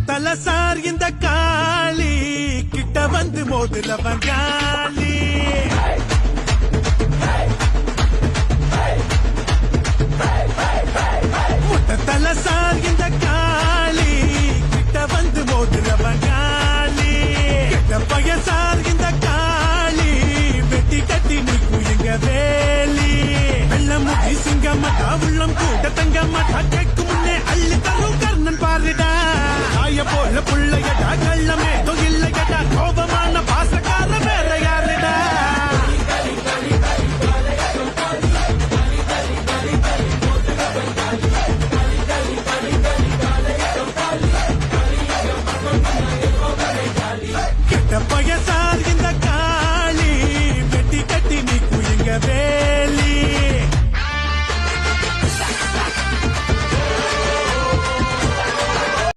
தல சார் இந்த காளி கிட்ட வந்து மோதுலவன் காலி முட்ட தல சார் இந்த காளி கிட்ட வந்து மோதுலவன் காலி கிட்ட பய சார் இந்த காளி வெட்டி கட்டி நிற்கும் எங்க வேலி வெள்ளம் முடி சிங்கமட்டா உள்ளம் கூட தங்கமட்டா கேட்கும் முன்னே அள்ளி தரும் கர்ணன் பாருடா ஆய போல புள்ளையடா கள்ளமே தொகில்